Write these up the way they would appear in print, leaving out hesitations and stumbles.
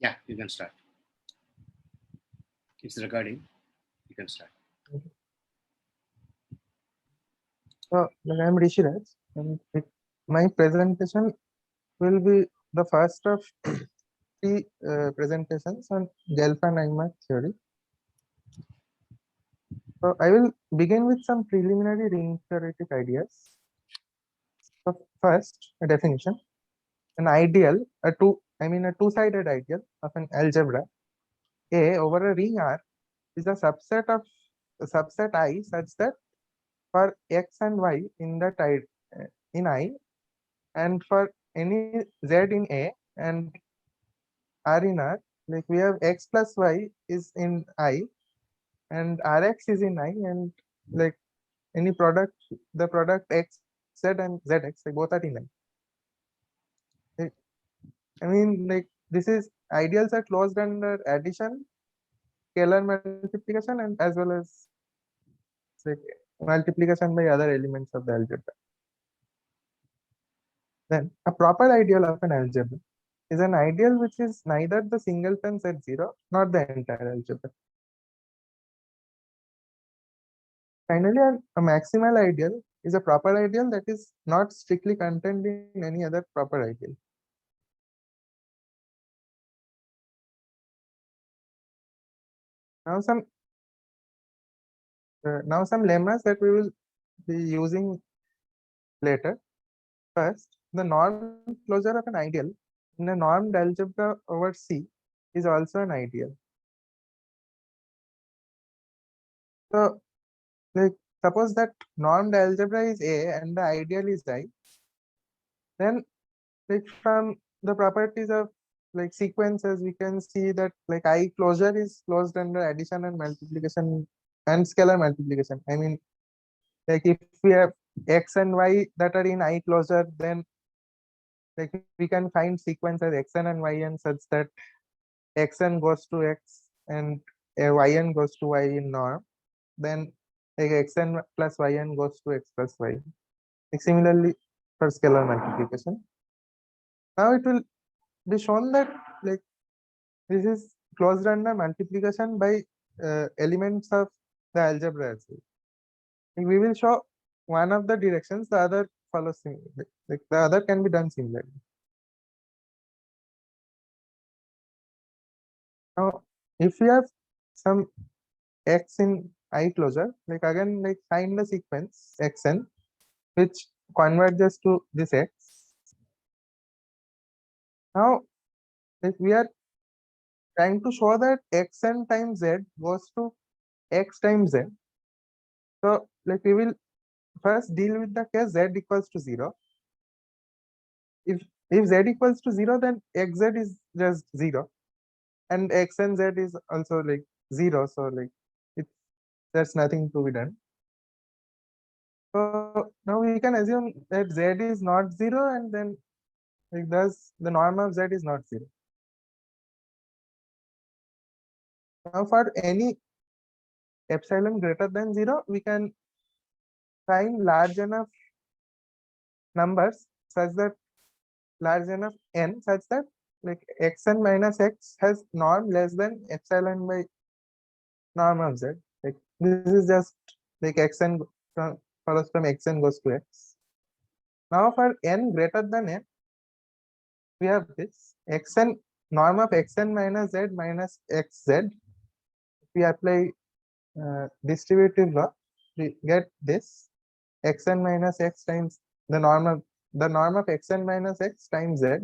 Yeah, you can start. It's recording. You can start. So, I'm Rishiraj, and my presentation will be the first of three presentations on Gelfand-Einstein theory. So, I will begin with some preliminary ring theoretic ideas. So, first, a definition: an ideal, a two-sided ideal of an algebra A over a ring R is a subset I such that for x and y in in I, and for any z in A and R in R, like we have x plus y is in I and Rx is in I, and like any product, the product x z and zx, like both are in I. Like, I mean, like this is ideals are closed under addition, scalar multiplication, and as well as like multiplication by other elements of the algebra. Then a proper ideal of an algebra is an ideal which is neither the singleton set 0 nor the entire algebra. Finally, a maximal ideal is a proper ideal that is not strictly contained in any other proper ideal. Now some lemmas that we will be using later. First, the norm closure of an ideal in a normed algebra over C is also an ideal. So, like suppose that normed algebra is A and the ideal is I, then like from the properties of like sequences we can see that like I closure is closed under addition and multiplication and scalar multiplication. I mean, like if we have x and y that are in I closure, then like we can find sequences xn and yn such that xn goes to x and yn goes to y in norm, then like xn plus yn goes to x plus y. Like similarly for scalar multiplication. Now it will be shown that like this is closed under multiplication by elements of the algebra as well. Like we will show one of the directions, the other follows similarly. Like the other can be done similarly. Now, if we have some x in I closure, like again, like find the sequence xn which converges to this x. Now, if we are trying to show that xn times z goes to x times z, so like we will first deal with the case z equals to 0. If z equals to 0, then xz is just 0 and x and z is also like 0, so like it there's nothing to be done. So now we can assume that z is not 0, and then like thus the norm of z is not 0. Now for any epsilon greater than 0, we can find large enough numbers such that large enough n such that like xn minus x has norm less than epsilon by norm of z. Like this is just like xn follows from xn goes to x. Now for n greater than n, we have this xn norm of xn minus z minus xz. If we apply distributive law, we get this xn minus x times the norm of xn minus x times z.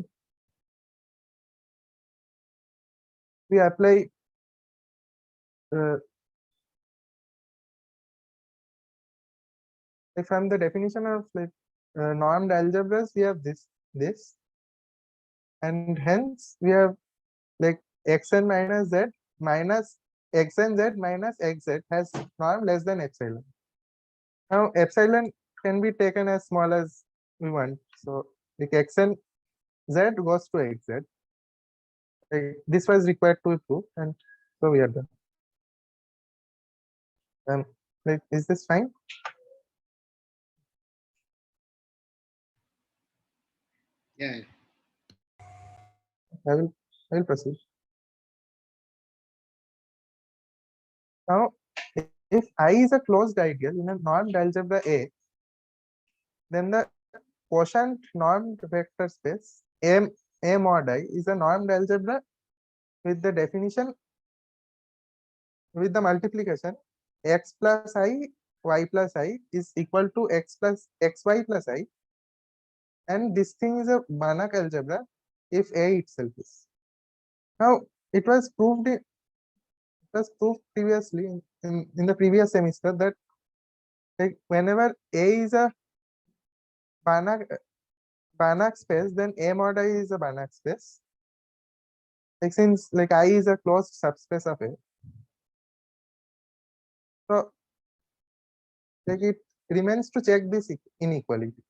We apply uh, from the definition of like normed algebras, we have this, and hence we have like xn minus z minus xn z minus xz has norm less than epsilon. Now epsilon can be taken as small as we want. So like xn z goes to xz. Like, this was required to prove, and so we are done. Like, is this fine? Yeah. I will proceed. Now, if I is a closed ideal in a normed algebra A, then the quotient normed vector space A mod I is a normed algebra with the definition with the multiplication x plus I y plus I is equal to x plus xy plus I, and this thing is a Banach algebra if A itself is. Now it was proved previously in the previous semester that like whenever A is a Banach space, then A mod I is a Banach space. Like since like I is a closed subspace of A, so like it remains to check this inequality.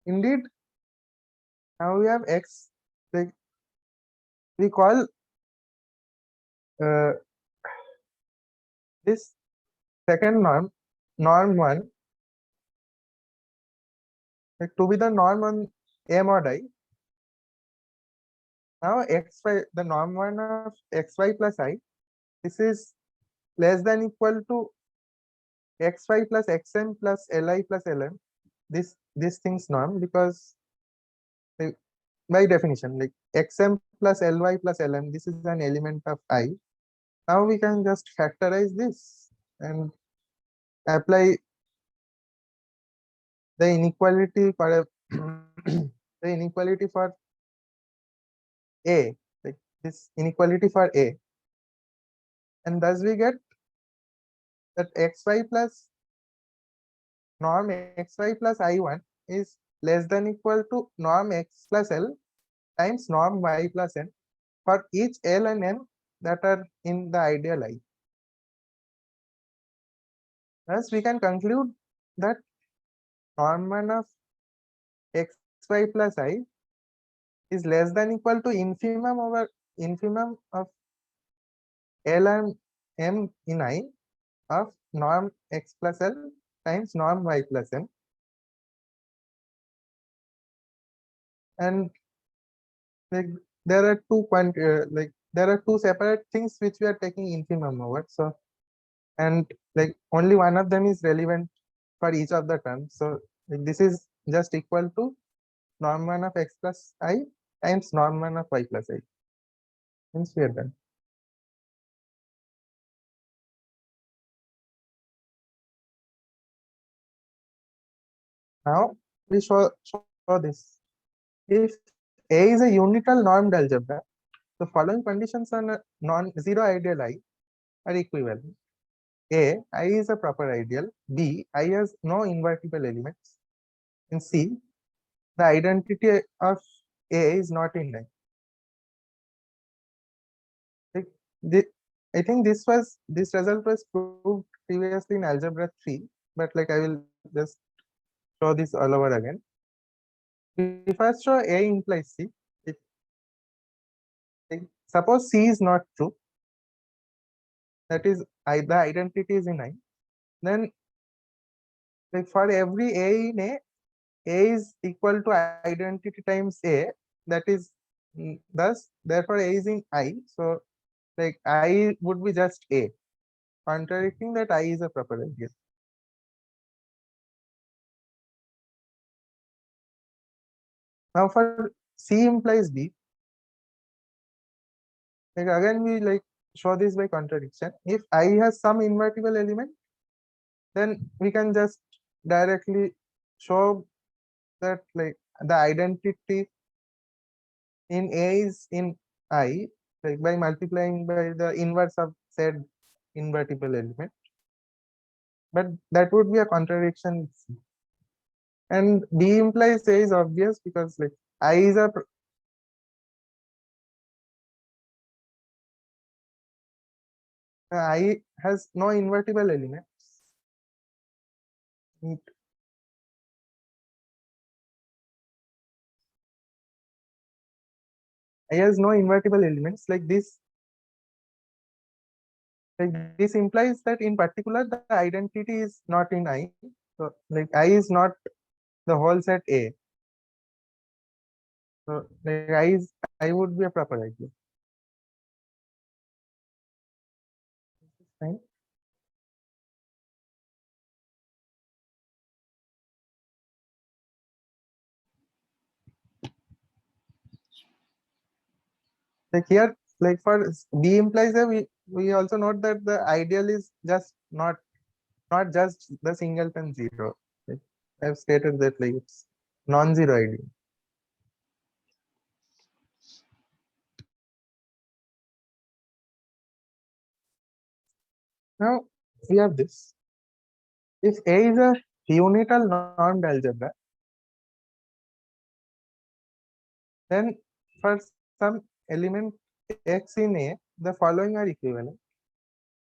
Indeed, now we have x, like we call uh, this second norm one, like to be the norm on A mod I. Now xy, the norm one of xy plus I, this is less than equal to xy plus xm plus li plus lm. This thing's norm, because like, by definition, like xm plus ly plus lm, this is an element of I. Now we can just factorize this and apply the inequality for the inequality for A, like this inequality for A, and thus we get that xy plus norm xy plus I1 is less than equal to norm x plus L times norm y plus n for each L and n that are in the ideal I. Thus we can conclude that norm one of xy plus I is less than equal to infimum over infimum of L and m in I of norm x plus L times norm y plus n. And like there are there are two separate things which we are taking infimum over. So and like only one of them is relevant for each of the terms. So like, this is just equal to norm one of x plus I times norm one of y plus I. Hence we are done. Now we show this. If A is a unital normed algebra, the following conditions on a non-zero ideal I are equivalent. A, I is a proper ideal. B, I has no invertible elements. And C, the identity of A is not in I. Like I think this result was proved previously in algebra 3, but like I will just show this all over again. We first show A implies C. Like, suppose C is not true, that is the identity is in I. Then like for every A in A is equal to identity times A. That is thus therefore A is in I. So like I would be just A, contradicting that I is a proper ideal. Now for C implies B, like again we like show this by contradiction. If I has some invertible element, then we can just directly show that like the identity in A is in I, like by multiplying by the inverse of said invertible element. But that would be a contradiction. And B implies A is obvious because like I is a I has no invertible elements. I has no invertible elements like this. Like this implies that in particular the identity is not in I. So like I is not the whole set A. So like I would be a proper ideal. Like here, like for B implies A, we also note that the ideal is just not just the singleton zero. Like I've stated that like it's non-zero ideal. Now we have this. If A is a unital normed algebra, then for some element x in A, the following are equivalent.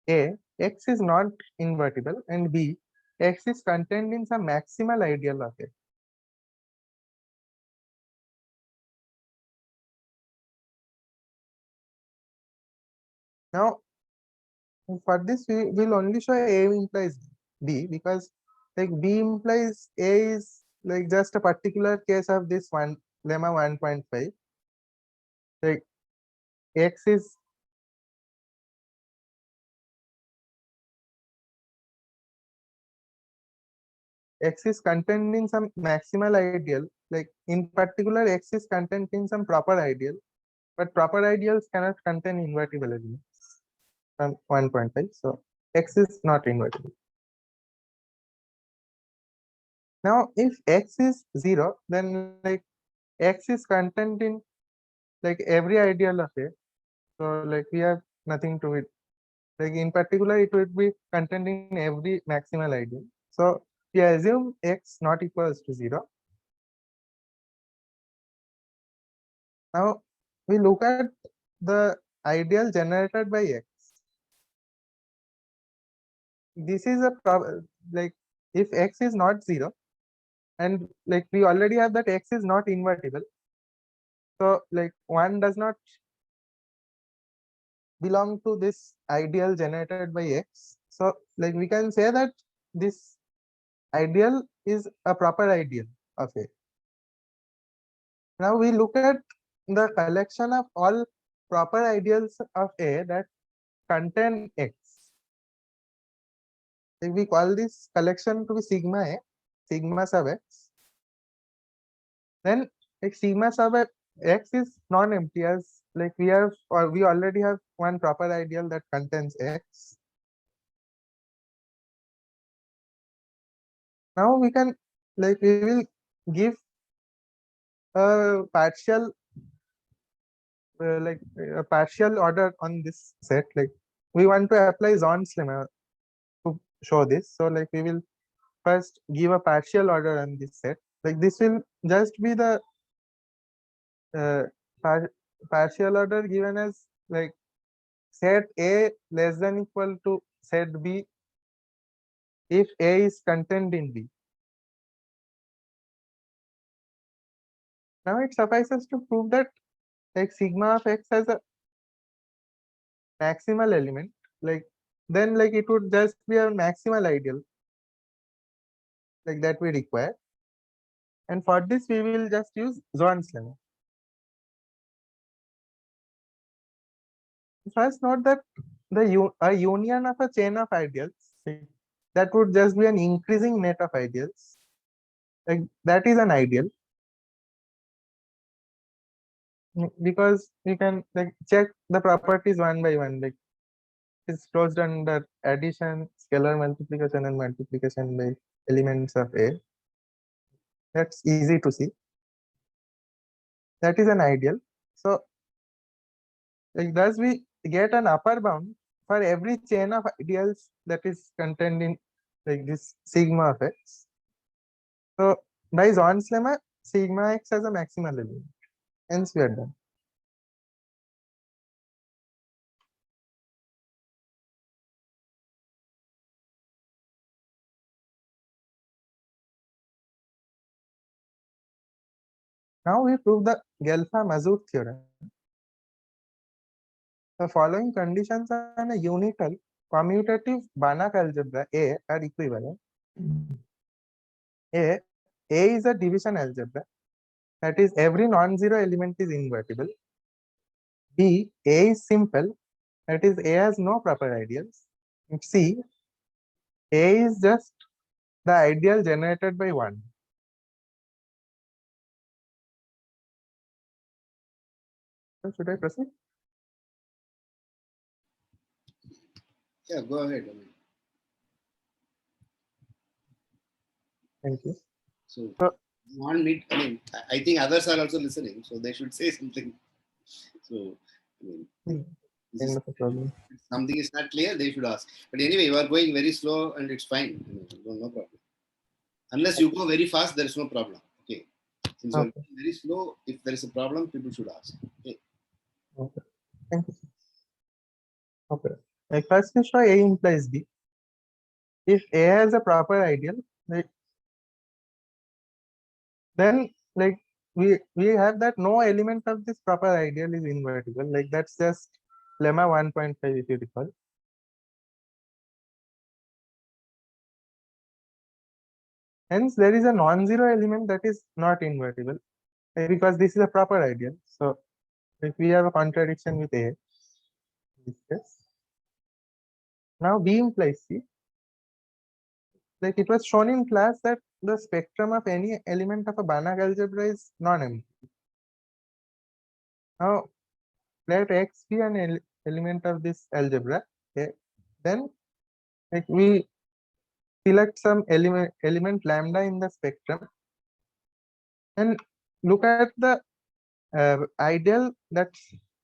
A, x is not invertible, and B, x is contained in some maximal ideal of A. Now, for this, we will only show A implies B because like B implies A is like just a particular case of this one lemma 1.5. Like X is contained in some maximal ideal. Like in particular, X is contained in some proper ideal, but proper ideals cannot contain invertible elements from 1.5. So X is not invertible. Now, if X is 0, then like X is contained in like every ideal of A. So like we have nothing to it. Like in particular, it would be contained in every maximal ideal. So we assume X not equals to 0. Now we look at the ideal generated by X. This is a like if X is not 0, and like we already have that X is not invertible. So like one does not belong to this ideal generated by X. So like we can say that this ideal is a proper ideal of A. Now we look at the collection of all proper ideals of A that contain X. Like we call this collection to be sigma A, sigma sub X. Then like sigma sub X is non-empty, as like we have, or we already have one proper ideal that contains X. Now we can like we will give a partial like a partial order on this set. Like we want to apply Zorn's lemma to show this. So like we will first give a partial order on this set. Like this will just be the uh, par partial order given as like set A less than equal to set B if A is contained in B. Now it suffices to prove that like sigma of X has a maximal element. Like then like it would just be a maximal ideal like that we require. And for this we will just use Zorn's lemma. First note that a union of a chain of ideals, like, that would just be an increasing net of ideals. Like that is an ideal. Because we can like check the properties one by one. Like it's closed under addition, scalar multiplication, and multiplication by elements of A. That's easy to see. That is an ideal. So like thus we get an upper bound for every chain of ideals that is contained in like this sigma of X. So by Zorn's lemma, sigma X has a maximal element. Hence we are done. Now we prove the Gelfa-Mazur theorem. The following conditions on a unital commutative Banach algebra A are equivalent. A is a division algebra. That is, every non-zero element is invertible. B, A is simple. That is, A has no proper ideals. And C, A is just the ideal generated by 1. . Should I proceed? Yeah, go ahead. Thank you. So, So- want me? I think others are also listening, so they should say something. So, this is Kind of a problem. if something is not clear, they should ask. But anyway, you are going very slow, and it's fine. No problem. Unless you go very fast, there is no problem. Okay. Since you are Okay. going very slow, if there is a problem, people should ask. Okay. Okay. Thank you. Okay. Like first we show A implies B. If A has a proper ideal, like then like we have that no element of this proper ideal is invertible. Like that's just lemma 1.5 if you recall. Hence there is a non-zero element that is not invertible because this is a proper ideal. So if we have a contradiction with A, this. Now B implies C. Like it was shown in class that the spectrum of any element of a Banach algebra is non-empty. Now let X be an element of this algebra. Okay. Then like we select some element lambda in the spectrum and look at the ideal that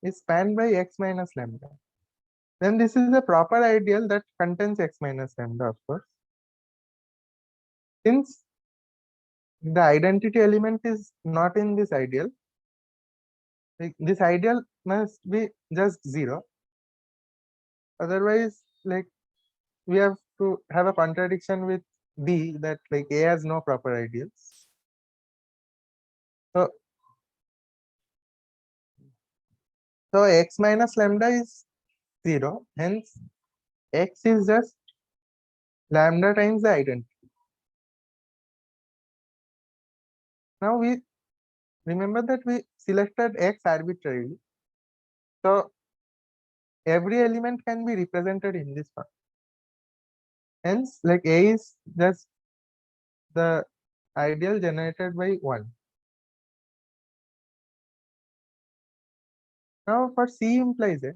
is spanned by X minus lambda. Then this is a proper ideal that contains X minus lambda, of course. Since the identity element is not in this ideal, like this ideal must be just 0. Otherwise, like we have to have a contradiction with B that like A has no proper ideals. So X minus lambda is 0. Hence, X is just lambda times the identity. Now we remember that we selected X arbitrarily. So every element can be represented in this form. Hence, like A is just the ideal generated by 1. Now for C implies A,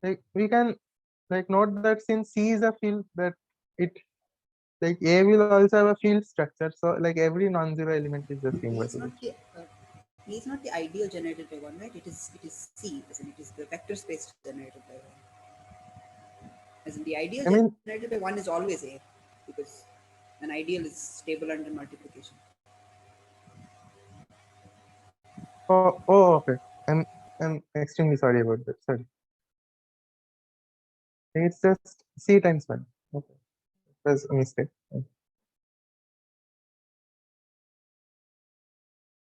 like we can like note that since C is a field that it like A will also have a field structure. So like every non-zero element is just invertible. He is not the ideal generated by one, right? It is C, as in it is the vector space generated by one. As in the ideal generated by one is always A, because an ideal is stable under multiplication. Oh, okay. I'm extremely sorry about that. Sorry. It's just C times 1. Okay. That's a mistake.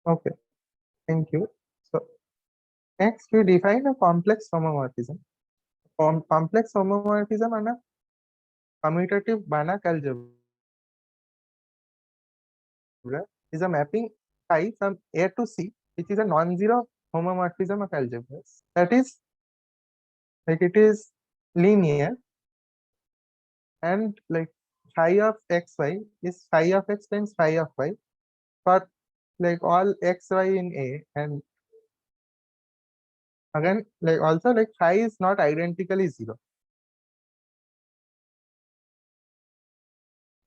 Okay. Thank you. So next we define a complex homomorphism. Complex homomorphism on a commutative Banach algebra is a mapping phi from A to C, which is a non-zero homomorphism of algebras. That is, like it is linear and like phi of xy is phi of x times phi of y for like all xy in A, and again like also like phi is not identically 0.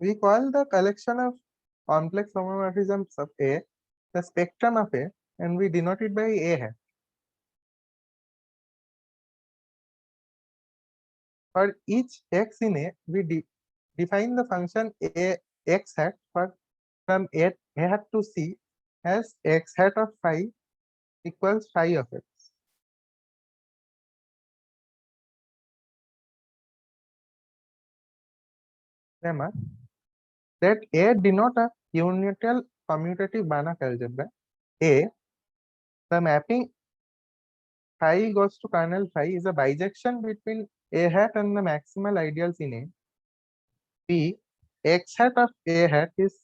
We call the collection of complex homomorphisms of A the spectrum of A, and we denote it by A hat. For each x in A, we define the function A x hat for from A hat to C as x hat of phi equals phi of x. Lemma that A denote a unital commutative Banach algebra. A, the mapping phi goes to kernel phi is a bijection between A hat and the maximal ideals in A. B, x hat of A hat is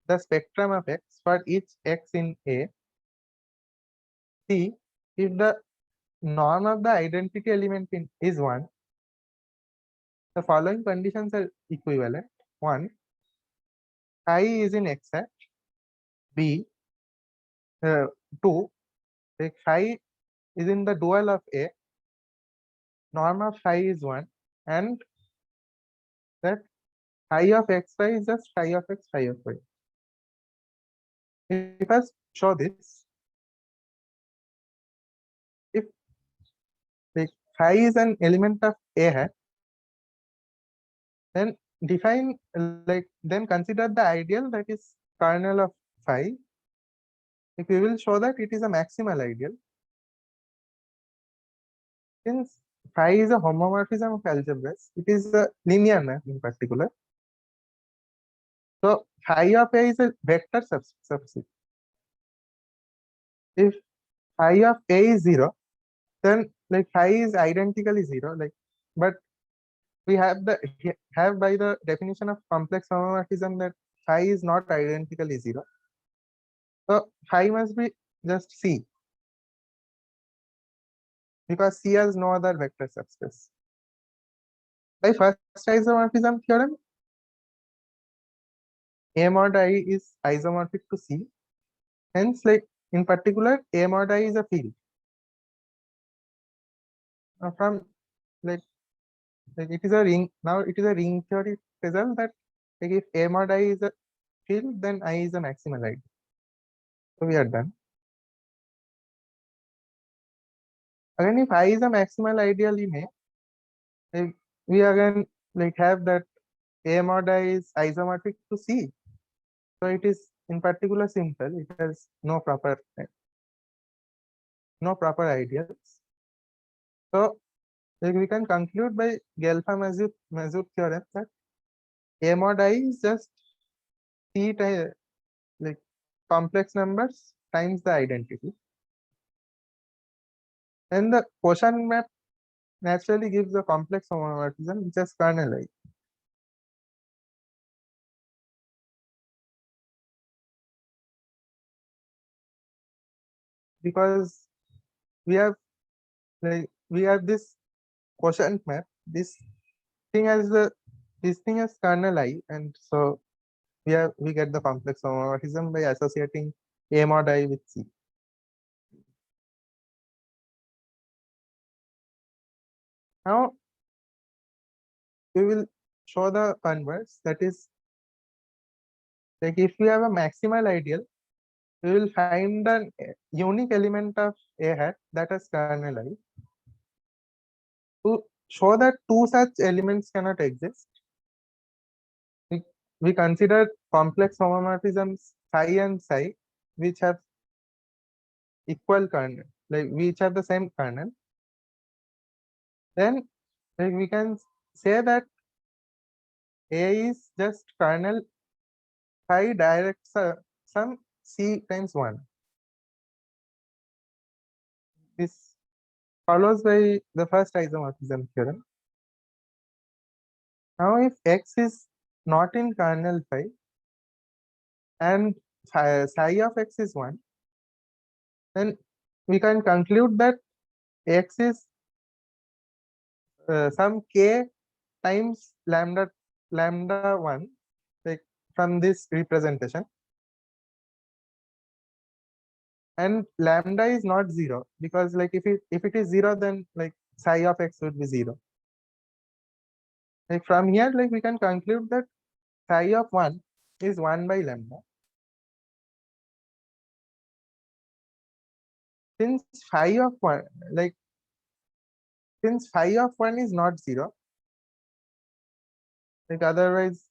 the spectrum of x for each x in A. C, if the norm of the identity element in is 1, the following conditions are equivalent. 1, phi is in x hat. B, 2, like phi is in the dual of A, norm of phi is 1, and that phi of xy is just phi of x, phi of y. If I show this, if like phi is an element of A hat, then define like then consider the ideal that is kernel of phi. If we will show that it is a maximal ideal, since phi is a homomorphism of algebras, it is a linear map in particular. So phi of A is a vector subset. If phi of A is 0, then like phi is identically 0. Like, but we have by the definition of complex homomorphism that phi is not identically 0. So phi must be just C, because C has no other vector subspace. By first isomorphism theorem, A mod I is isomorphic to C. Hence, like in particular, A mod I is a field. From like it is a ring. Now it is a ring theory result that like if A mod I is a field, then I is a maximal ideal. So we are done. Again, if I is a maximal ideal in A, like, we again like have that A mod I is isomorphic to C. So it is in particular simple. It has no proper ideals. So like we can conclude by Gelfand-Mazur theorem that A mod I is just C like complex numbers times the identity. And the quotient map naturally gives the complex homomorphism, which is kernel I. Because we have this quotient map, this thing has kernel I, and so we get the complex homomorphism by associating A mod I with C. Now we will show the converse, that is like if we have a maximal ideal, we will find an unique element of A hat that has kernel I. To show that two such elements cannot exist, we consider complex homomorphisms psi and psi, which have equal kernel, like which have the same kernel. Then like we can say that A is just kernel phi direct sum C times 1. This follows by the first isomorphism theorem. Now if X is not in kernel phi and psi of X is 1, then we can conclude that X is some K times lambda 1, like from this representation, and lambda is not 0, because like if it is 0, then like psi of X would be 0. Like from here, like we can conclude that psi of 1 is 1 by lambda. Since phi of 1 is not 0, like otherwise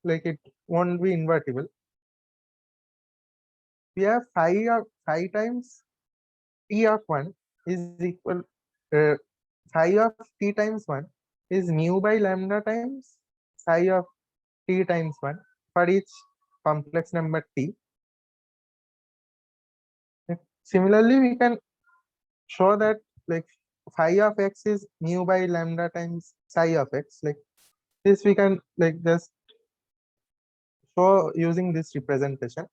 like it won't be invertible. We have phi times t of 1 is equal psi of t times 1 is mu by lambda times psi of t times 1 for each complex number t. Similarly, we can show that like phi of X is mu by lambda times psi of X. Like this we can like just show using this representation.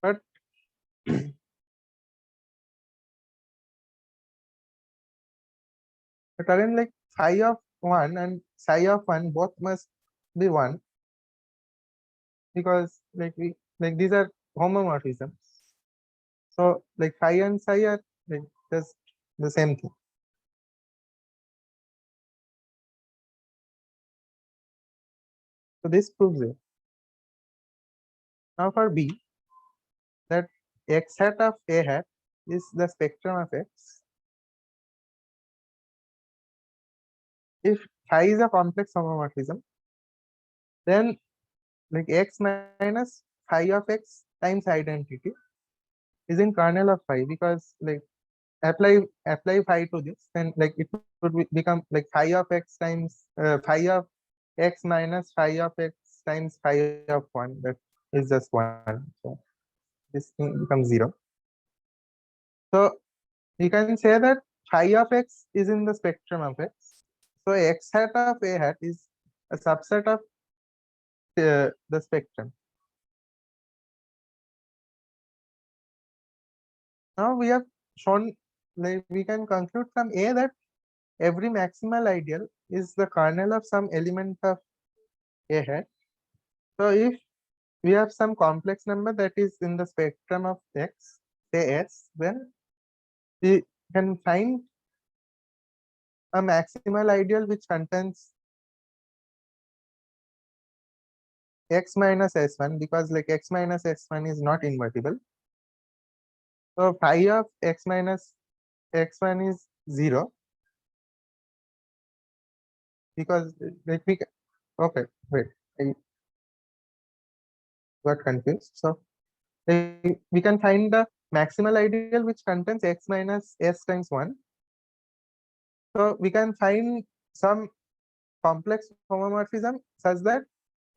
But again, like psi of 1 and psi of 1 both must be 1, because like like these are homomorphisms. So like phi and psi are like just the same thing. So this proves it. Now for B, that x hat of A hat is the spectrum of X. If phi is a complex homomorphism, then like X minus phi of X times identity is in kernel of phi, because like apply phi to this, then like it would become like phi of X times phi of X minus phi of X times phi of 1, that is just 1. So this thing becomes 0. So you can say that phi of X is in the spectrum of X. So X hat of A hat is a subset of the spectrum. Now we have shown, like we can conclude from A that every maximal ideal is the kernel of some element of A hat. So if we have some complex number that is in the spectrum of X, say S, then we can find a maximal ideal which contains X minus S1, because like X minus S1 is not invertible. So phi of X minus X1 is 0, because like we okay, wait, I got confused. So we can find the maximal ideal which contains X minus S times 1. So we can find some complex homomorphism such that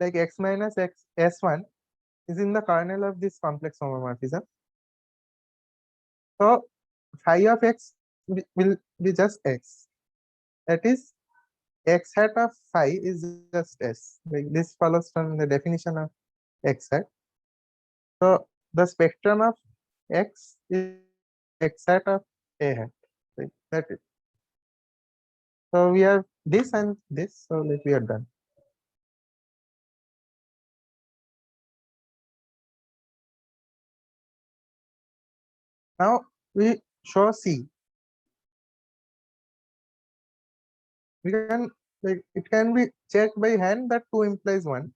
like X minus X S1 is in the kernel of this complex homomorphism. So phi of X will be just X. That is, X hat of phi is just S. Like this follows from the definition of X hat. So the spectrum of X is X hat of A hat. Like that is. So we have this and this. So like we are done. Now we show C. We can like it can be checked by hand that 2 implies 1.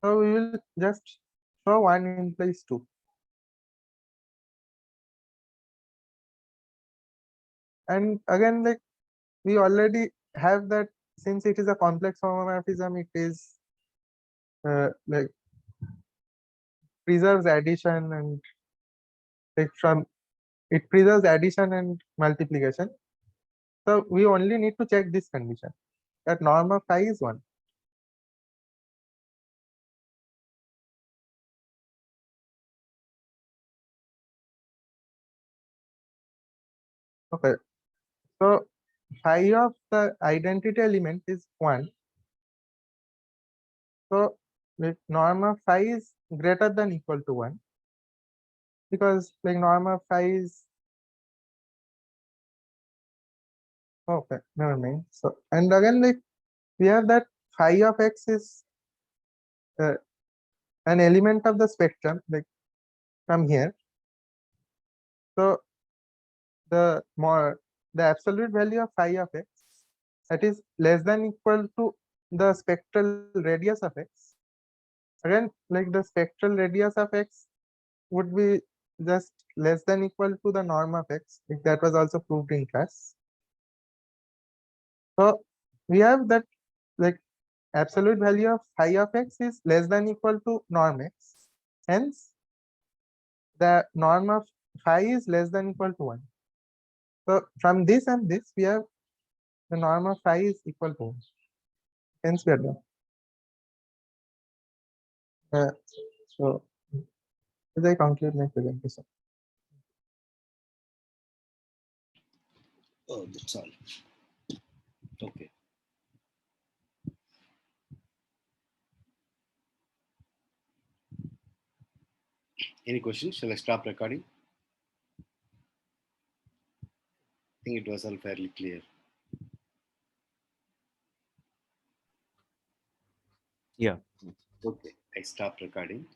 So we will just show 1 implies 2. And again, like we already have that, since it is a complex homomorphism, it is like preserves addition and like from it preserves addition and multiplication. So we only need to check this condition that norm of phi is 1. Okay. So phi of the identity element is 1. So like norm of phi is greater than equal to 1, because like norm of phi is okay, never mind. So and again, like we have that phi of X is an element of the spectrum, like from here. So the absolute value of phi of X, that is less than equal to the spectral radius of X. Again, like the spectral radius of X would be just less than equal to the norm of X. Like that was also proved in class. So we have that like absolute value of phi of X is less than equal to norm X. Hence, the norm of phi is less than equal to 1. So from this and this, we have the norm of phi is equal to 1. Hence, we are done. So, as I conclude my presentation. Oh, that's all. Okay. Any questions? Shall I stop recording? I think it was all fairly clear. Yeah. Okay. I stopped recording.